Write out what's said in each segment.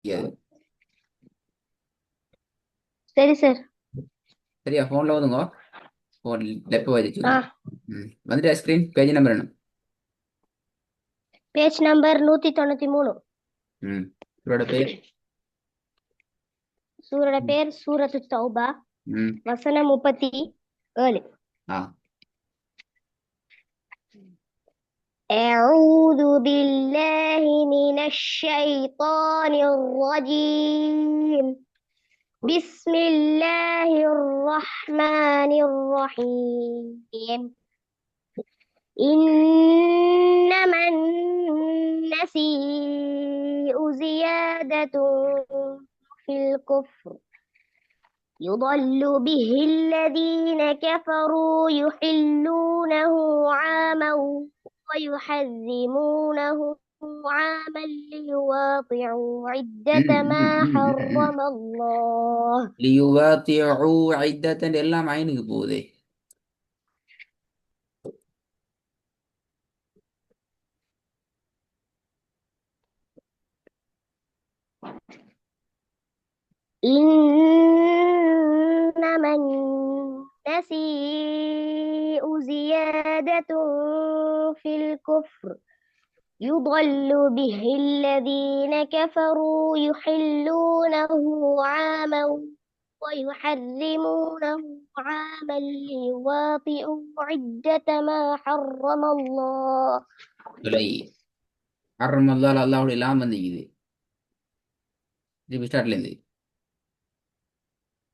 எது? சரி சார். சரியா ஃபோனில் ஓதுங்க. ஃபோன் லெப்ப ஆ. வச்சுக்கோங்க. வந்துட்டு ஸ்க்ரீன் பேஜ் நம்பர் என்ன? Page number 193. ம் இவரோட பேர். சூரோட பேர் சூரத்து தௌபா. ம் வசனம் 37. ஆ أعوذ بالله من الشيطان الرجيم. بسم الله الرحمن الرحيم. إنما النسيء زيادة في الكفر يضل به الذين كفروا يحلونه عاما ويحرمونه عاما ليواطعوا عدة ما حرم الله. லியுவாத்திஉ இத்தன் எல்லாம் ஐனுக்கு போகுதே. إنما النسيء زيادة في الكفر يضل به الذين كفروا يحلونه عاما ويحرمونه عاما ليواطئوا عدة ما حرم الله. இல்லை அறமல்லால் அல்லாஹுடைய எல்லாம் வந்துக்குது. திருப்பி ஸ்டார்ட்லேருந்து.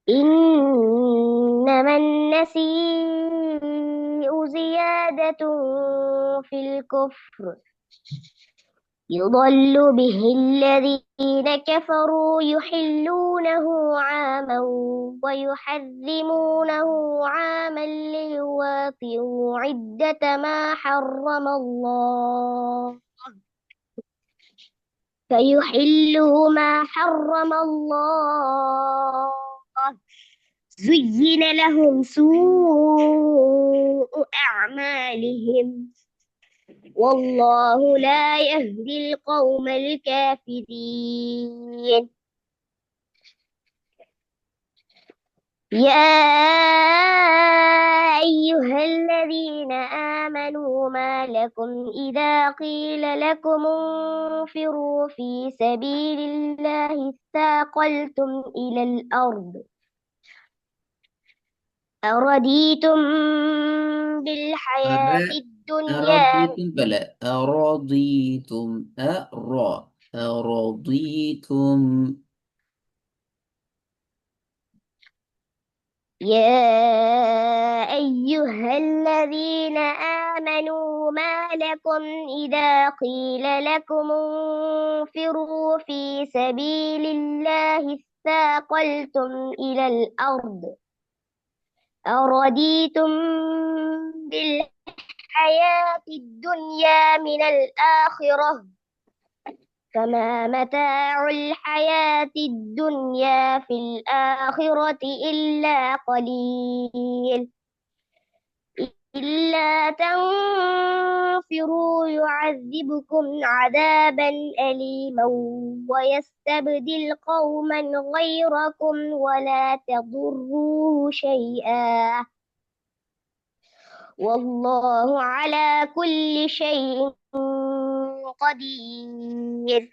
إنما النسيء زيادة في الكفر يضل به الذين كفروا يحلونه عاما ويحرمونه عاما ليواطئوا عدة ما حرم الله فيحلوا ما حرم الله. زين لهم سوء أعمالهم والله لا يهدي القوم الكافرين. يا أيها الذين آمنوا ما لكم إذا قيل لكم انفروا في سبيل الله اثاقلتم إلى الأرض أرضيتم بالحياة الدنيا. أرضيتم بلى أرضيتم أرضيتم. يا أيها الذين آمنوا ما لكم إذا قيل لكم انفروا في سبيل الله اثاقلتم إلى الأرض أرضيتم بالحياة الدنيا من الآخرة فما متاع الحياة الدنيا في الآخرة إلا قليل. إلا تنفروا يعذبكم عذابا أليما ويستبدل قوما غيركم ولا تضروه شيئا والله على كل شيء قدير.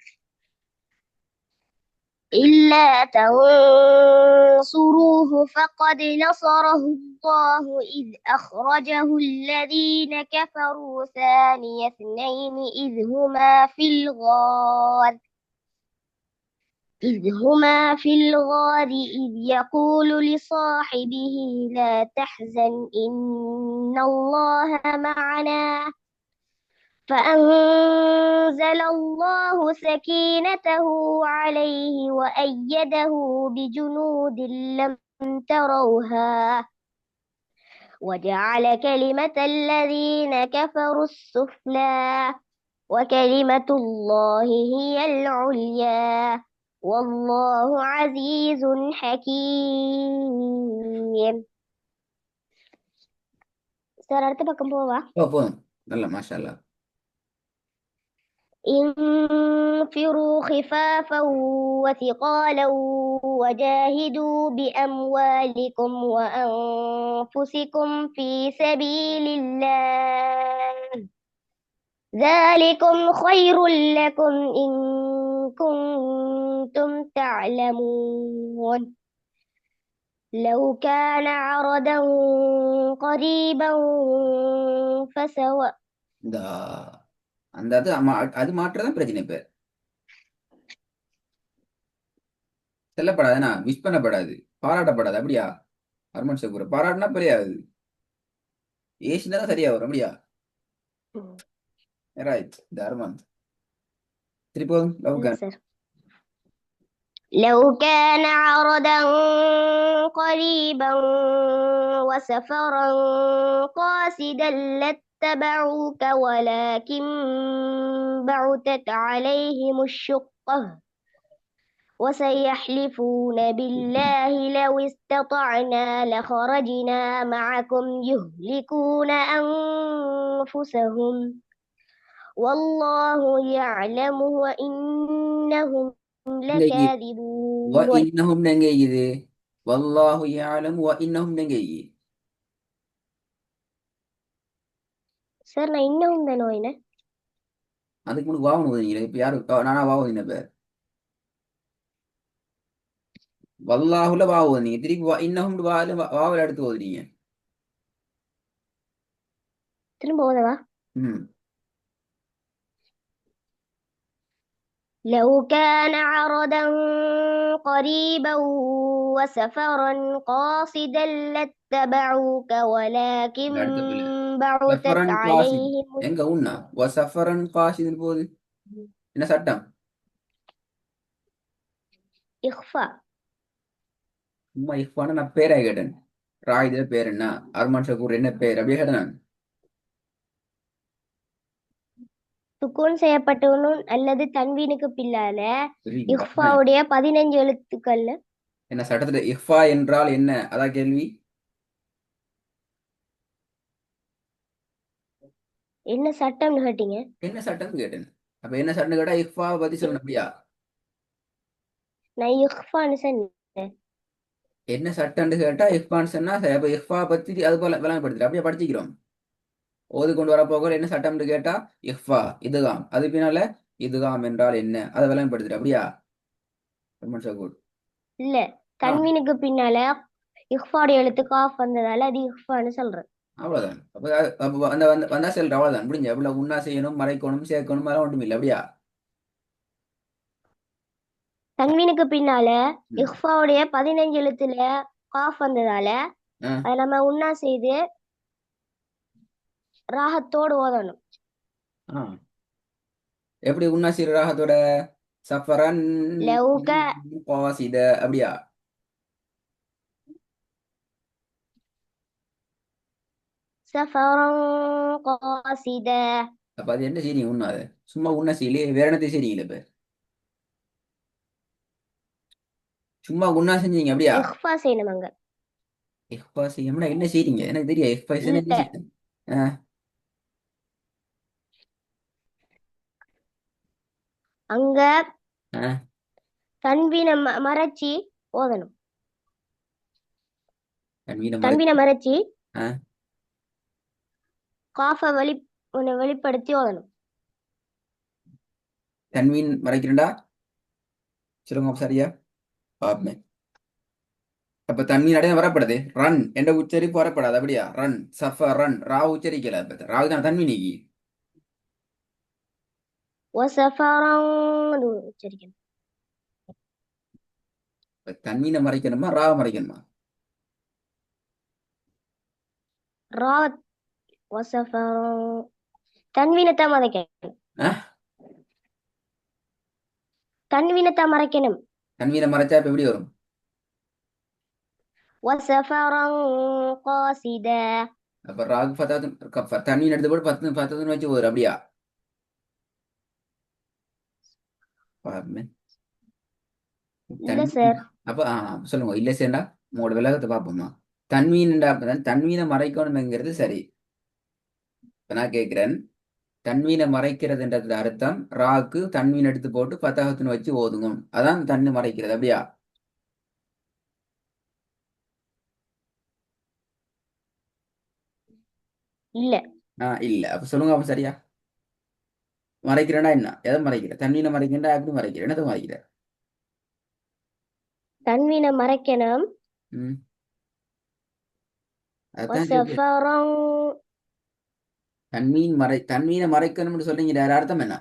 إلا تنصروه فقد نصره الله إذ أخرجه الذين كفروا ثاني اثنين إذ هما في الغار إذ يقول لصاحبه لا تحزن إن الله معنا فأنزل الله سكينته عليه وأيده بجنود لم تروها وجعل كلمة الذين كفروا السفلى وكلمة الله هي العليا والله عزيز حكيم. சார் அடுத்த பக்கம் போவா? ஓ போதும். நல்ல மாஷா அல்லாஹ். انفروا خفافا وثقالا وجاهدوا بأموالكم وأنفسكم في سبيل الله ذلكم خير لكم إن كنتم تعلمون لو كان عرضا قريبا فسواء இந்த அந்த அது மாற்றதான் பிரச்சனை. இப்ப செல்லப்படாதுன்னா விஷ் பண்ணப்படாது, பாராட்டப்படாது. அப்படியா அர்மன் ஷக்கூர்? பாராட்டினா பெரியாது, ஏசினா தான் சரியா வரும். அப்படியா? ரைட். இந்த அர்மன் திருப்போதும் லவ் இல்ல சார் لو كان عرضا قريبا وسفرا قاصدا لاتبعوك ولكن بعدت عليهم الشقة وسيحلفون بالله لو استطعنا لخرجنا معكم يهلكون أنفسهم والله يعلم وإنهم لكاذبون இன்னஹும் எங்க இது? வல்லாஹு யஅலம் வ இன்னஹும் எங்க? சார் நான் இன்னும் தானே என்ன அதுக்கு முன்னாடி வாவன் ஓதுனீங்களே, இப்ப யாரு நானா வாவ ஓதினேன்? இப்ப வல்லாஹுல வாவ ஓதுனீங்க, திருப்பி இன்னஹும் வாவல எடுத்து ஓதுனீங்க. திரும்ப ஓதவா ம். لو كان عرضا قريبا وسفرا قاصدا لاتبعوك ولكن இந்த அடுத்த பிள்ளை بعدت சஃபரன் காசித் عليهم எங்க உண்ணா வ சஃபரன் காசித் போகுது. என்ன சட்டம்? إخفاء சும்மா இஃபான நான் பேரை கேட்டேன். ராயுத பேர் என்ன? அர்மான் ஷக்கூர் என்ன பேர்? அப்படியே கேட்டேன் நான். சுக்கூன் செய்யப்பட்டவனும் அல்லது தன்வீனுக்கு பின்னால சரி, இஃபாவுடைய 15 எழுத்துக்கள்ல என்ன சட்டத்துல இஃபா என்றால் என்ன? அதான் கேள்வி. என்ன சட்டம்னு கேட்டீங்க என்ன சட்டம்னு கேட்டேன். அப்ப என்ன சட்டம் கேட்டா இஃபா பத்தி சொல்லணும். அப்படியா? நான் இஃபான்னு சொன்னேன் என்ன சட்டம்னு கேட்டா இஃபான்னு சொன்னா சரி, அப்ப இஃபா பத்தி அது போல விளங்கப்படுத்துற அப்படியே படிச்சுக்கிறோம். ஓது கொண்டு வர போக என்ன சட்டம்னு கேட்டா இஃபா இதுகாம், அது பின்னால இதுகாம் என்றால் என்ன அதை விளங்கப்படுத்துற. அப்படியா அர்மான் ஷக்கூர்? இல்ல ஆ, தன்வீனுக்கு பின்னால இஃபாவுடைய எழுத்து காஃப் வந்ததால அது இஃபான்னு சொல்றேன் அவ்வளவுதான். அப்ப அப்ப வந்தா செல்ற அவ்வளவுதான், முடிஞ்ச. அப்படில உண்ணா செய்யணும், மறைக்கணும், சேர்க்கணும், அதெல்லாம் ஒன்றும் இல்லை. அப்படியா? தன்வீனுக்கு பின்னால ம். இஃபாவுடைய 15 எழுத்துல காஃப் வந்ததால ஆ, அதை நம்ம உன்னா செய்து ராகத்தோடு ஓதணும் ஆ. எப்படி உண்ணா செய்யற ராகத்தோட? சஃபரன் லவுக காசித. அப்படியா? சஃபரன் காசித அப்ப அது என்ன செய்றீங்க? உண்ணா அது சும்மா உண்ணா செய்யலையே, வேற என்னத்தை செய்றீங்களே? இப்ப சும்மா உண்ணா செஞ்சீங்க. அப்படியா? இஃபா செய்யணும் அங்க இஃபா செய்யணும்னா என்ன செய்றீங்க? எனக்கு தெரியாது. இஃபா செய்யணும் என்ன இல்ல செய்யணும்? ஆ, அங்க ஆ. தன்வீனை மறைச்சி ஓதணும் தன்வீன தன்வீனை மறைச்சு. மறைச்சி ஆ, காஃபை வெளிப்படுத்தி ஓதணும் தன்வீன் மறைக்கிறேன்டா சொல்லுங்க சரியா பாப்பேன். அப்ப தன்வீன் அடைய வரப்படுது ரன் என்ற உச்சரிப்பு வரப்படாது. அப்படியா? ரன் சஃபர் ரன் ரா உச்சரிக்கல. அப்ப ராவு தான் தன்வீனிக்கு. வசஃபரன் உச்சரிக்கணும் இப்ப தன்வீனை மறைக்கணுமா ராவை மறைக்கணுமா? ராவத் வசஃபரன் தன்வீனத்தை மறைக்கணும் ஆ, தன்வீனத்தை மறைக்கணும் தன்வீனை மறைச்சா இப்ப எப்படி வரும்? வசஃபரன் காசித அப்ப ராகு பத்தாவது தன்வீன் எடுத்து போட்டு 10 வச்சு வரும். அப்படியா? பாப்பேன். இல்ல சார் அப்ப சொல்லுங்க இல்ல சேண்டா உங்களோட விலகத்தை பார்ப்போமா? தன்வீன்டா அப்பதான் தன்வீனை மறைக்கணும்ங்கிறது சரி. இப்ப நான் கேட்கிறேன், தன்வீனை மறைக்கிறதுன்றது அர்த்தம் ராக்கு தன்வீன் எடுத்து போட்டு ஃபத்தஹத்துன்னு வச்சு ஓதுங்க. அதான் தன்னை மறைக்கிறது. அப்படியா? இல்ல. இல்ல. அப்ப சொல்லுங்க அப்ப சரியா. மறைக்கிறேன்னா என்ன? எதை மறைக்கிற? தன்வீனை மறைக்கிறா எப்படி மறைக்கிற? என்னத்தை மறைக்கிற? தன்வீனை மறைக்கணும். ம். அதான் கேட்கிறேன். வசஃபரன். தன்வீனை மறைக்கணும்னு சொல்றீங்க. அர்த்தம் என்ன?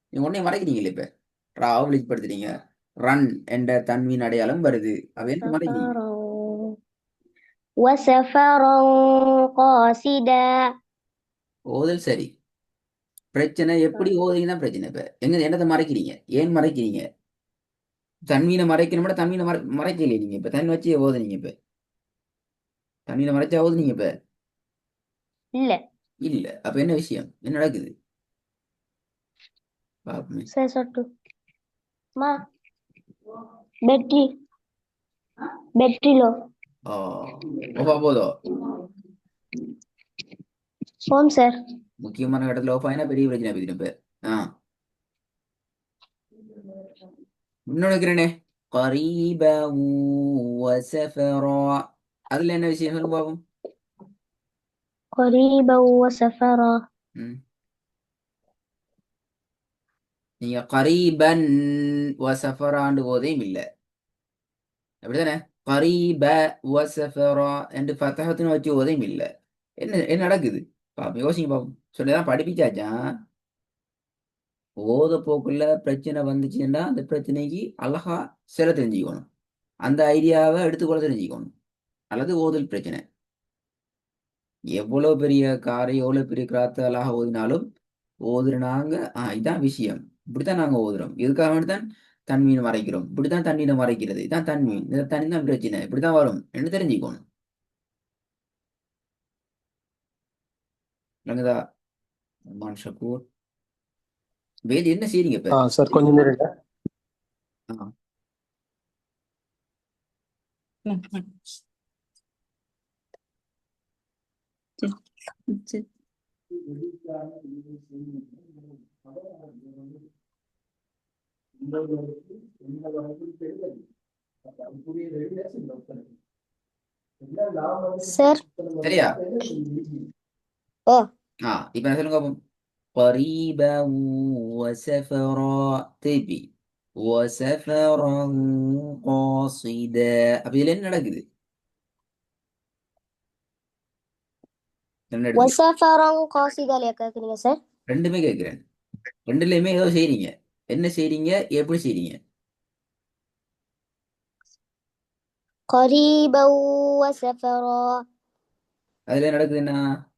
நீங்க உடனே மறைக்கிறீங்களே இப்ப. ராவ் வெளிப்படுத்துறீங்க. ரன் என்ற தன்வீன் அடையாளம் வருது. அவ என்ன மறைக்கிறீங்க? வசஃபரன். வசஃபரன் காசிதா. ஓதல் சரி. பிரச்சனை எப்படி ஓதுறீங்க தான் பிரச்சனை. இப்ப என்னத்தை மறைக்கிறீங்க? ஏன் மறைக்கிறீங்க? தன்வீனை மறைக்கணும்னா தன்வீனை மறைக்கலையே நீங்க இப்ப தன் வச்சு ஓதுனீங்க இப்ப. தன்வீனை மறைச்சா ஓதுனீங்க இப்ப. இல்ல. இல்ல. அப்ப என்ன விஷயம்? என்ன நடக்குது? பாப்போமே. சட்டு மா பேட்டரி பேட்டரிలో ஆ ஓஃபா போதோ? ஓம் சார். முக்கியமான இடத்துல ஓஃப் ஆயினா பெரிய பிரச்சனை போயிடும் இப்ப. ஆ இன்னொன்னு இருக்கிறேனே. கரீபா வசஃபரா. அதுல என்ன விஷயம் சொல்லுங்க பாப்போம். قريبا وسفرا. ம். நீங்க கரீபன் வசஃபராண்டு போதையும் இல்ல. அப்படிதானே? கரீப வசஃபரா என்று ஃபத்தஹத்துன்னு வச்சு ஓதையும் இல்ல. என்ன என்ன நடக்குது? பாப்போம், யோசிங்க பாப்போம். சொல்லிதான் படிப்பிச்சாச்சா? ஓத போக்குள்ள பிரச்சனை வந்துச்சுன்னா அந்த பிரச்சனைக்கு அழகா சில தெரிஞ்சுக்கணும். அந்த ஐடியாவை எடுத்துக்கொள்ள தெரிஞ்சுக்கணும். அல்லது ஓதல் பிரச்சனை. எவ்வளவு பெரிய காரை எவ்வளவு பெரிய கிராத்து அழகா ஓதினாலும் ஓதுறாங்க. இதான் விஷயம். இப்படித்தான் நாங்க ஓதுறோம். இதுக்காக வேண்டிதான் தன்மீன் மறைக்கிறோம். இப்படித்தான் தண்ணீரை மறைக்கிறது. இதான் தன்மீன். இந்த தண்ணி தான் பிரச்சனை. இப்படித்தான் வரும் என்று தெரிஞ்சுக்கணும். விளங்குதா? ரஹ்மான் ஷக்கூர். வேதி என்ன செய்றீங்க இப்ப? சார் கொஞ்சம் நேரம் ஆ. சார். சரியா? ஓ. இப்ப என்ன சொல்லுங்க பாப்போம். قريبا وسفرا திருப்பி وسفرا قاصدا. அப்ப இதுல என்ன நடக்குது? என்ன நடக்குது? வசஃபரன் காசிதாலியா கேக்குறீங்க சார்? ரெண்டுமே கேட்கிறேன். ரெண்டுலயுமே ஏதோ செய்றீங்க. என்ன செய்றீங்க? எப்படி செய்றீங்க? قريبا وسفرا. அதுல என்ன நடக்குதுன்னா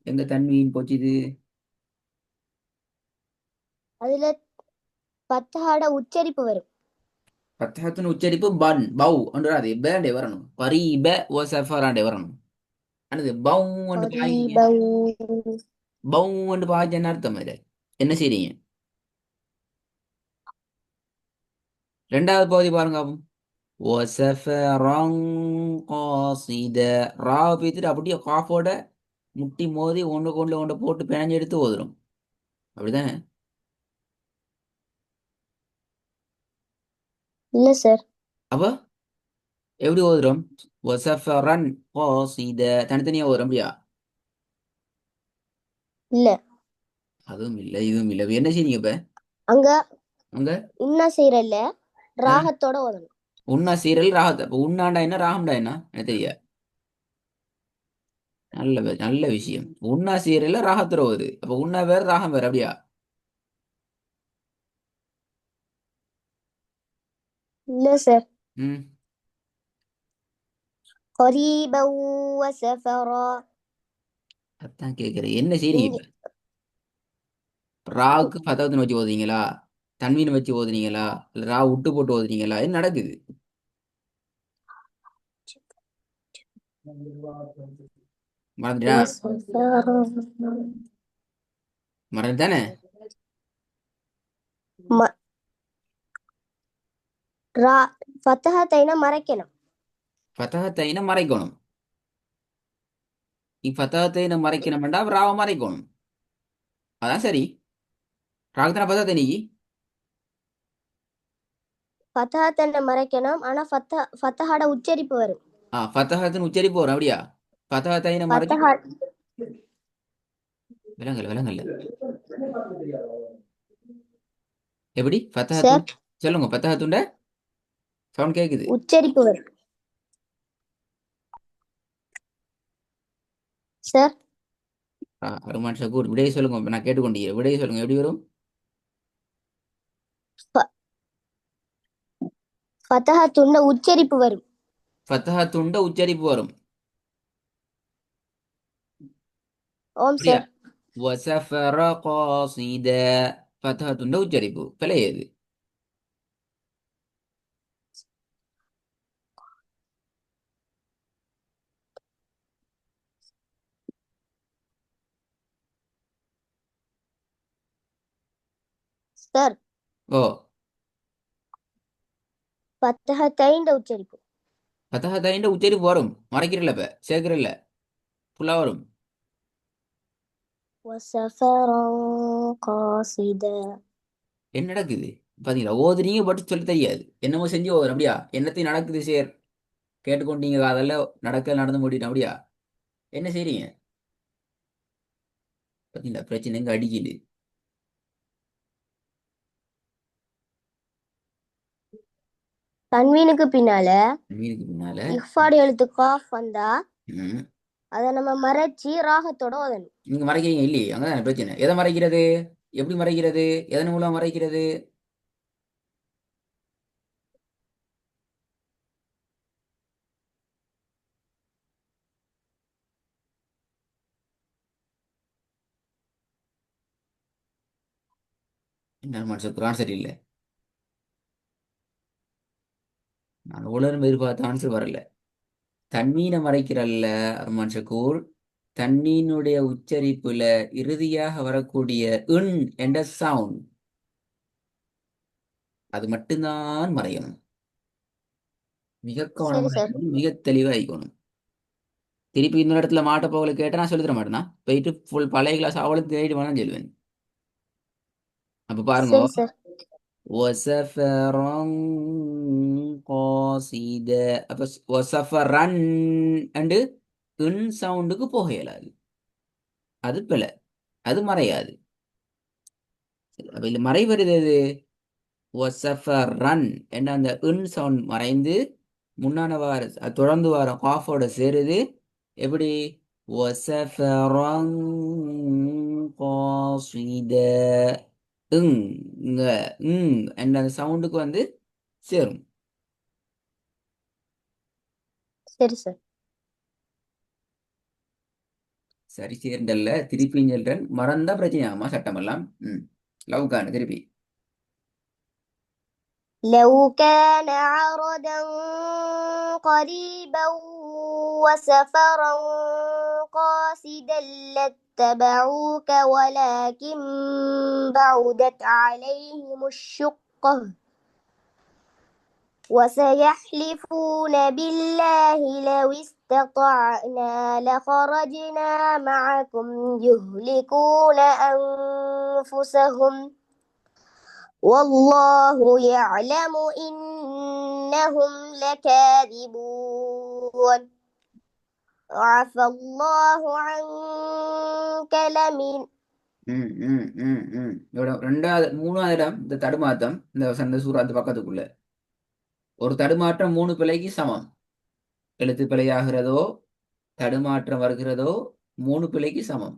எங்க தன்வீன் போச்சுது? அதுல பத்தஹாட உச்சரிப்பு வரும். பத்தகத்தின் உச்சரிப்பு பன் பௌ அன்றாது பேண்டே வரணும். கரீப வசஃபராண்டே வரணும். அனது பௌ என்று பாயிங்க. قريبا. பௌ என்று பாய்ச்ச என்ன அர்த்தம்? அதுல என்ன செய்றீங்க? ரெண்டாவது பகுதி பாருங்க அப்போ. ஒசஃபரங் காசித. ராவை பேத்துட்டு அப்படியே காஃபோட முட்டி மோதி ஒன்றுக்கு ஒன்று போட்டு பிணைஞ்சு எடுத்து ஓதுரும். அப்படிதானே? இல்ல சார். அப்போ எப்படி ஓதுறோம்? ஒசஃபரன் காசித தனித்தனியா ஓதுறோம். அப்படியா? இல்ல. அதுவும் இல்லை இதுவும் இல்லை. என்ன செய்றீங்க இப்ப? அங்க அங்க உன்னா செய்யறல்ல ஆ, ராகத்தோட ஓதணும். உன்னா சீரல் ராகத்தை. அப்போ உன்னாண்டா என்ன ராகம்டா என்ன எனக்கு தெரியா. நல்ல விஷயம். உன்னா சீரல்ல ராகத்துல ஓது. அப்போ உன்னா வேற ராகம் வேற. அப்படியா? இல்ல சார். ம். قريبا وسفرا. அதான் கேட்குறேன். என்ன செய்றீங்க இங்க இப்ப? ராவுக்கு பதவத்தின வச்சு ஓதுறீங்களா? தன்வீனை வச்சு ஓதுனீங்களா? இல்ல ரா விட்டு போட்டு ஓதுனீங்களா? என்ன நடக்குது? மறந்துட்டா? وسفرا. மறந்துட்டானே? ம- ரா ஃபத்தஹத்தைனா மறைக்கணும். பதகத்தைன மறைக்கணும். ஃபத்தஹத்தைனை மறைக்கணும்டா ராவை மறைக்கணும். அதான் சரி. ராகத்தனை ஃபத்தஹத்தை நீ. ஃபத்தஹத்தனை மறைக்கணும். ஆனா ஃபத்தஹாட உச்சரிப்பு வரும். ஃபத்தஹத்துன்னு உச்சரிப்பு வரும் அப்படியா? ஃபத்தஹத்தைனை மறைச்சு ஃபத்தஹா விலங்கல் விலங்கல்ல எப்படி ஃபத்தஹத்துன் சார் சொல்லுங்க. ஃபத்தஹத்துண்ட சவுண்ட் கேக்குது. உச்சரிப்பு வரும் சார். அருமான் ஷக்கூர் விடையை சொல்லுங்க. இப்ப நான் கேட்டுக்கொண்டீங்க. விடையை சொல்லுங்க எப்படி வரும்? ஃபத்தஹத்துண்ட உச்சரிப்பு வரும். ஃபத்தஹத்துண்ட உச்சரிப்பு வரும். ஓம் அப்படியா? சார். வசஃபர காசித ஃபத்தஹத்துண்ட உச்சரிப்பு பிழை ஏது? சார் ஓ, ஃபத்தஹத்தைண்ட உச்சரிப்பு. ஃபத்தஹத்தைண்ட உச்சரிப்பு வரும். மறைக்கிறல்ல, இப்ப சேர்க்கிறல்ல, ஃபுல்லா வரும். வசஃபரன் காசித. என்ன நடக்குது பாத்தீங்களா? ஓதுறீங்க பட்டு சொல்லி தெரியாது. என்னமோ செஞ்சு ஓதுறோம் அப்படியா? என்னத்தையும் நடக்குது சேர். கேட்டுக்கொண்டீங்க, அதெல்லாம் நடந்து முடியும் அப்படியா? என்ன செய்றீங்க? பாத்தீங்களா பிரச்சனை எங்க அடிக்குது. தன்வீனுக்கு பின்னால மீனுக்கு பின்னால இஃபாடு எழுத்து காஃப் வந்தா ம், அதை நம்ம மறைச்சி ராகத்தோட ஓதணும். நீங்க மறைக்கிறீங்க இல்லையே, அங்கதான் பிரச்சனை. எதை மறைக்கிறது? எப்படி மறைக்கிறது? எதன் மூலம் மறைக்கிறது? என்ன மனுஷன் குரான் சரியில்லை. நான் உலரும் எதிர்பார்த்த ஆன்சர் வரல. தன்மீனை மறைக்கிறல்ல அருமான் ஷக்கூர். தன்மீனுடைய உச்சரிப்புல இறுதியாக வரக்கூடிய இன் என்ற சவுண்ட், அது மட்டும்தான் மறையணும். மிக சரி கவனமா சார். இருக்கணும், மிக தெளிவா இருக்கணும். திருப்பி இன்னொரு இடத்துல மாட்ட போகல கேட்டா நான் சொல்லி தர மாட்டேனா? போயிட்டு ஃபுல் பழைய கிளாஸ் அவளுக்கு தேடிட்டு வேணாம் சொல்லுவேன். அப்ப பாருங்க. சரி சார். வசஃபரன் காசித. அப்ப வசஃபரன் அண்டு இன் சவுண்டுக்கு போக இயலாது. அது பிழை. அது மறையாது. அப்ப இதுல மறை வருது எது? வசஃபரன் என்ன அந்த இன் சவுண்ட் மறைந்து முன்னான வார தொடர்ந்து வார காஃபோட சேருது. எப்படி? வசஃபரன் காசித. இங் இங்க என்ற அந்த சவுண்டுக்கு வந்து சேரும். சரி சார். சரி சேர்ந்தல்ல, திருப்பி சொல்றேன். மறந்தா பிரச்சனை ஆகுமா சட்டமெல்லாம்? லவ்கான திருப்பி. لو كان عرضا قريبا وسفرا قاصدا لاتبعوك ولكن بعدت عليهم الشقة وسيحلفون بالله لو استطعنا لخرجنا معكم يهلكون أنفسهم والله يعلم إنهم لكاذبون عفى الله عنك لمن. இதோட ரெண்டாவது மூணாவது இடம் இந்த தடுமாற்றம். இந்த சூறா அந்த பக்கத்துக்குள்ள ஒரு தடுமாற்றம் 3 பிழைக்கு சமம். எழுத்து பிழையாகிறதோ தடுமாற்றம் வருகிறதோ 3 பிழைக்கு சமம்.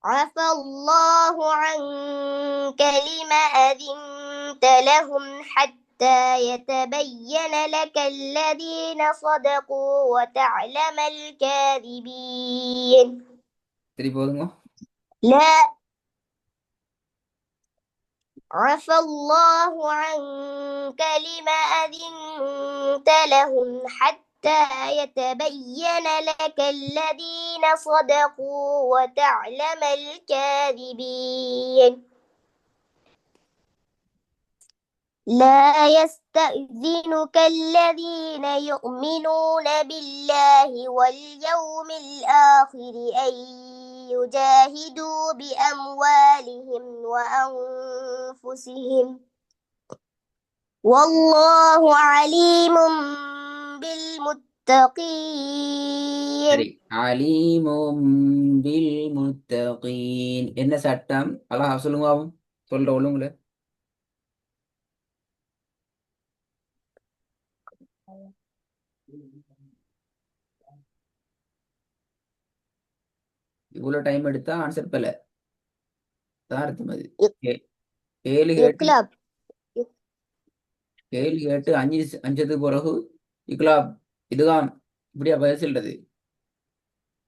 عفى الله عنك لما أذنت لهم حتى يتبين لك الذين صدقوا وتعلم الكاذبين. திருப்பி போதுங்க. لا عفى الله عنك لما أذنت لهم حتى يتبين لك الذين صدقوا وتعلم الكاذبين. لا يستأذنك الذين يؤمنون بالله واليوم الآخر أن يجاهدوا بأموالهم وأنفسهم والله عليم சரி. بالمتقين. அலீமும் பில் முத்தகீன். என்ன சட்டம்? அழகா சொல்லுங்க பாப்போம். சொல்ற ஒழுங்குல. இவ்வளவு டைம் எடுத்தா ஆன்சர் பல தான் அர்த்தம் அது. ஏ- ஏழு கேட்டு இக்லாப். ஏழு கேட்டு அஞ்சது பிறகு இக்லாப் இதுதான் இப்படியா பதில் சொல்றது?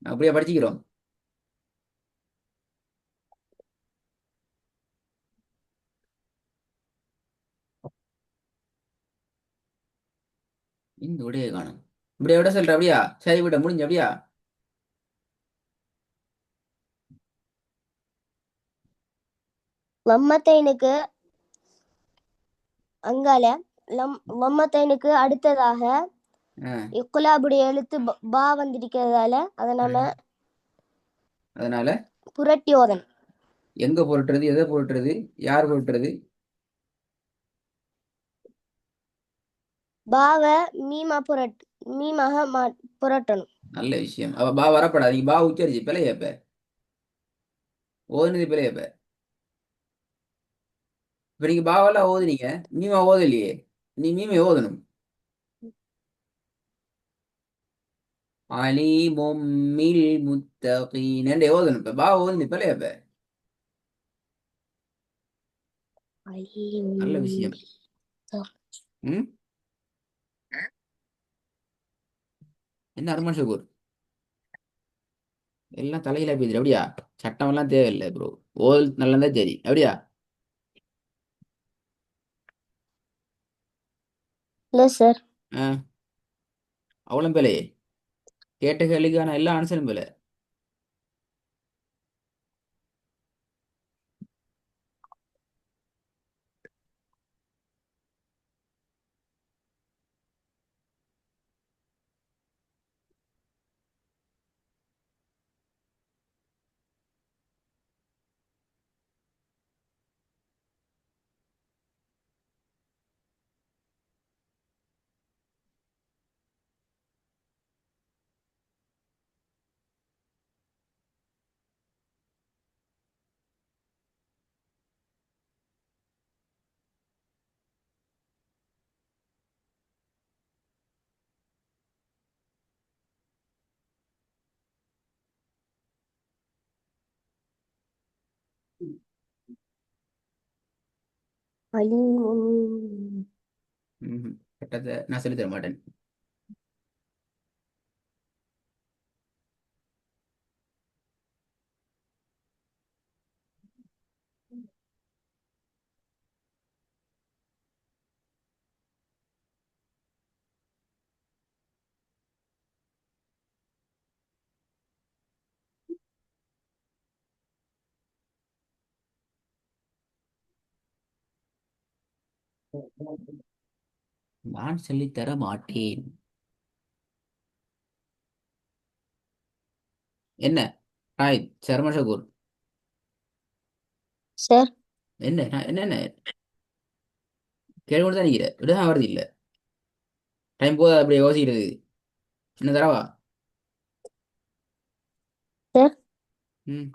அப்படியே படிச்சுக்கிறோம். இந்த விடைய காணும். இப்படியா விட சொல்ற அப்படியா? சரி விட முடிஞ்ச அப்படியா? லம்மத்தைனுக்கு அங்கால லம்மத்தைனுக்கு அடுத்ததாக ஆ, இக்குலாபுடைய எழுத்து பா வந்திருக்கிறதால அதை நம்ம அதனால புரட்டி ஓதணும். எங்க புரட்டுறது, எதை புரட்டுறது, யார் புரட்டுறது? பாவ மீமா மீமாக புரட்டணும். நல்ல விஷயம். அவ பா வரப்படாது. நீ பா உச்சரிச்சு பிழையப்ப ஓதுனது பிழையப்ப. இப்ப நீங்க பாவெல்லாம் ஓதுனீங்க, மீமா ஓதலையே. நீ மீமை ஓதணும். அலீமும் மில் முத்தகீன் என்று ஓதணும். இப்ப பா ஓதுனது பிழையப்ப. நல்ல விஷயம். ம். என்ன அருமான் ஷுகூர், எல்லாம் தலையில பேசுற அப்படியா? சட்டம் எல்லாம் தேவையில்லை ப்ரோ. ஓல் நல்லதா சரி அப்படியா? இல்ல சார். ஆ, அவ்வளோ பிழையே. கேட்ட கேள்விக்கான எல்லா ஆன்சரும் பிழை. அலீமும். ம். சட்டத்தை நான் சொல்லித் தர மாட்டேன். நான் சொல்லித் தர மாட்டேன். என்ன ராய் சர்மஷகூர்? சார். என்ன என்ன கேள்வி தான் நிற்கிற விடதான் வருது இல்லை. டைம் போதா அப்படி யோசிக்கிறது. என்ன தரவா? சார். ம்.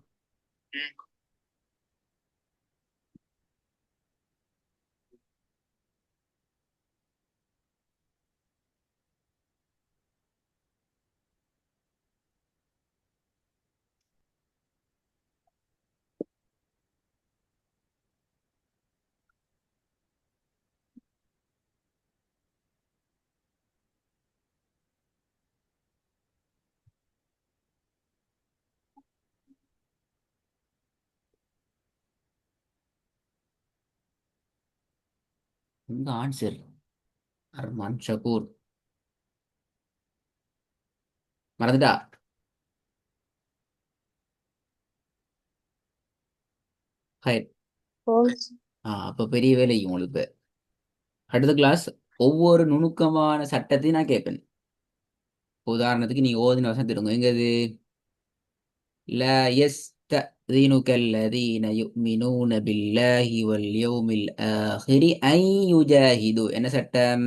உங்க ஆன்சர் அர்மான் ஷகூர் மறந்துட்டா? ஹை. ஓம். அப்ப பெரிய வேலை உங்களுக்கு இப்ப. அடுத்த கிளாஸ் ஒவ்வொரு நுணுக்கமான சட்டத்தையும் நான் கேட்பேன். உதாரணத்துக்கு நீங்க ஓதின வசனம் திருங்க எங்கது லா يستأذنك الذين يؤمنون بالله واليوم الآخر أن يجاهدوا என்ன சட்டம்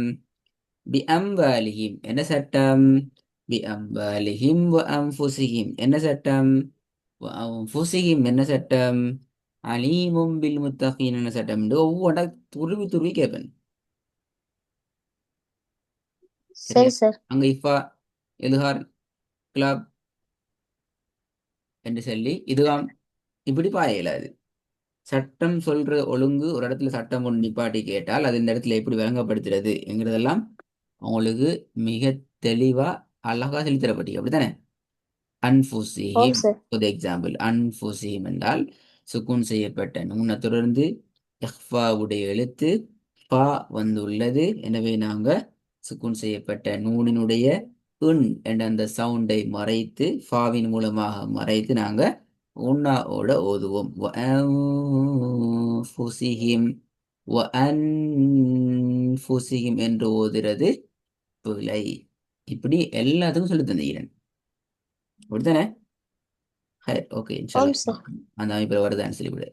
بأموالهم என்ன சட்டம் بأموالهم وأنفسهم என்ன சட்டம் وأنفسهم என்ன சட்டம் அலீமும் பில் முத்தகீன் என்ன சட்டம் ஒவ்வொன்றா துருவி துருவி கேட்பேன். சரியா? சரி சார். அங்க இஃபா எதுஹார் கிளாப் என்று சொல்லி இதுதான் இப்படி பாயலாது. சட்டம் சொல்ற ஒழுங்கு ஒரு இடத்துல சட்டம் ஒன்று நிப்பாட்டி கேட்டால் அது இந்த இடத்துல எப்படி விளங்கப்படுத்துறது என்கிறதெல்லாம் அவங்களுக்கு மிக தெளிவா அழகா சொல்லித்தரப்பட்டி அப்படித்தானே. ஆம் அன்புசிஹிம் சார். ஒரு எக்ஸாம்பிள். அன்புசிஹிம் என்றால் சுக்குன் செய்யப்பட்ட நூனை தொடர்ந்து இஹ்ஃபாவுடைய எழுத்து பா வந்துள்ளது. எனவே நாங்க சுக்குன் செய்யப்பட்ட நூனினுடைய உன் என்ற அந்த சவுண்டை மறைத்து ஃபாவின் மூலமாக மறைத்து நாங்க உன்னாவோட ஓதுவோம். வஅன்ஃபுசிஹிம் வஅன்ஃபுசிஹிம் என்று ஓதுறது பிழை. இப்படி எல்லாத்துக்கும் சொல்லி தந்தீங்க அப்படித்தானே. ஓகே ஆம் இன்ஷால்லா. சார். அந்த அமைப்பில் வருதான்னு சொல்லிவிடு.